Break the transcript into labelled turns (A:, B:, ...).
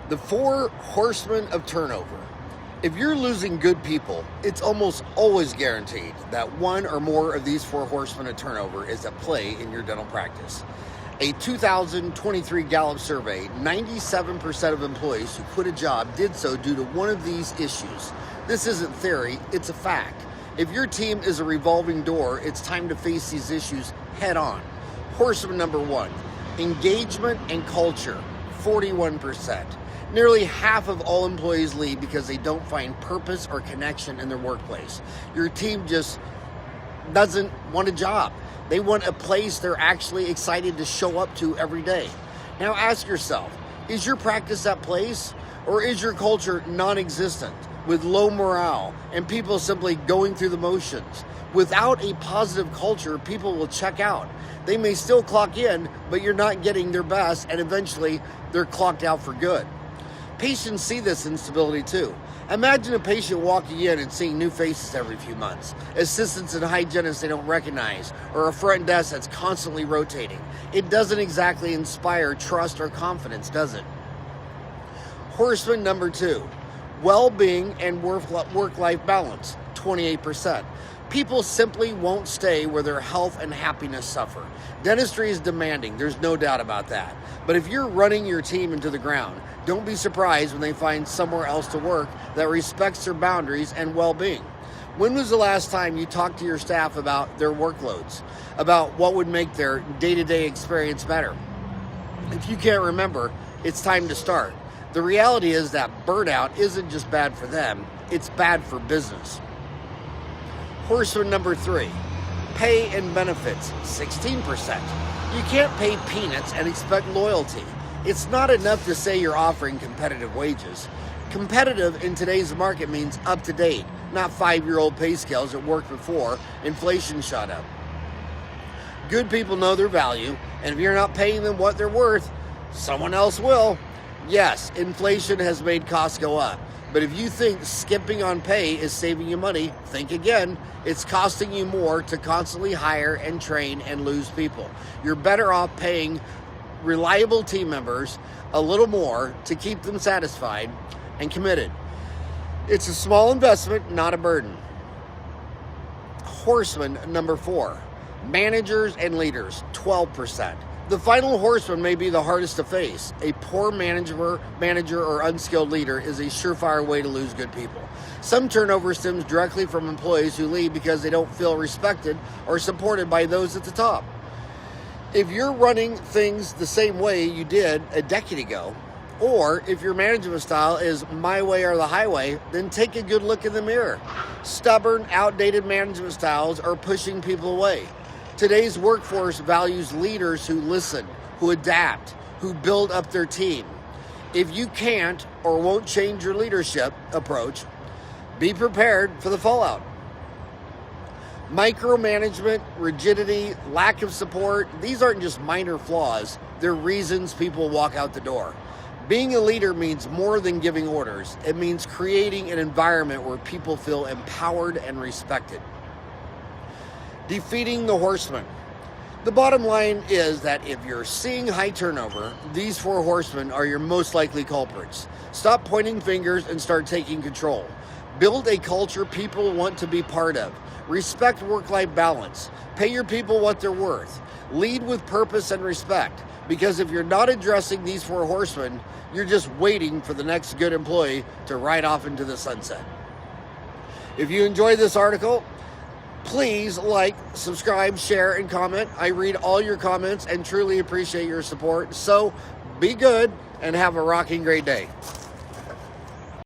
A: The Four Horsemen of Turnover. If you're losing good people, it's almost always guaranteed that one or more of these four horsemen of turnover is at play in your dental practice. A 2023 Gallup survey, 97% of employees who quit a job did so due to one of these issues. This isn't theory, it's a fact. If your team is a revolving door, it's time to face these issues head on. Horseman number one, engagement and culture, 41%. Nearly half of all employees leave because they don't find purpose or connection in their workplace. Your team just doesn't want a job. They want a place they're actually excited to show up to every day. Now ask yourself, is your practice that place? Or is your culture non-existent with low morale and people simply going through the motions? Without a positive culture, people will check out. They may still clock in, but you're not getting their best, and eventually they're clocked out for good. Patients see this instability too. Imagine a patient walking in and seeing new faces every few months, assistants and hygienists they don't recognize, or a front desk that's constantly rotating. It doesn't exactly inspire trust or confidence, does it? Horseman number two, well-being and work-life balance, 28%. People simply won't stay where their health and happiness suffer. Dentistry is demanding, there's no doubt about that. But if you're running your team into the ground, don't be surprised when they find somewhere else to work that respects their boundaries and well-being. When was the last time you talked to your staff about their workloads, about what would make their day-to-day experience better? If you can't remember, it's time to start. The reality is that burnout isn't just bad for them, it's bad for business. Horseman number three, pay and benefits, 16%. You can't pay peanuts and expect loyalty. It's not enough to say you're offering competitive wages. Competitive in today's market means up to date, not 5-year-old pay scales that worked before inflation shot up. Good people know their value, and if you're not paying them what they're worth, someone else will. Yes, inflation has made costs go up. But if you think skipping on pay is saving you money, think again. It's costing you more to constantly hire and train and lose people. You're better off paying reliable team members a little more to keep them satisfied and committed. It's a small investment, not a burden. Horseman number four, managers and leaders, 12%. The final horseman may be the hardest to face. A poor manager or unskilled leader is a surefire way to lose good people. Some turnover stems directly from employees who leave because they don't feel respected or supported by those at the top. If you're running things the same way you did a decade ago, or if your management style is my way or the highway, then take a good look in the mirror. Stubborn, outdated management styles are pushing people away. Today's workforce values leaders who listen, who adapt, who build up their team. If you can't or won't change your leadership approach, be prepared for the fallout. Micromanagement, rigidity, lack of support, these aren't just minor flaws, they're reasons people walk out the door. Being a leader means more than giving orders. It means creating an environment where people feel empowered and respected. Defeating the horsemen. The bottom line is that if you're seeing high turnover, these four horsemen are your most likely culprits. Stop pointing fingers and start taking control. Build a culture people want to be part of. Respect work-life balance. Pay your people what they're worth. Lead with purpose and respect. Because if you're not addressing these four horsemen, you're just waiting for the next good employee to ride off into the sunset. If you enjoyed this article, please like, subscribe, share, and comment. I read all your comments and truly appreciate your support. So be good and have a rocking great day.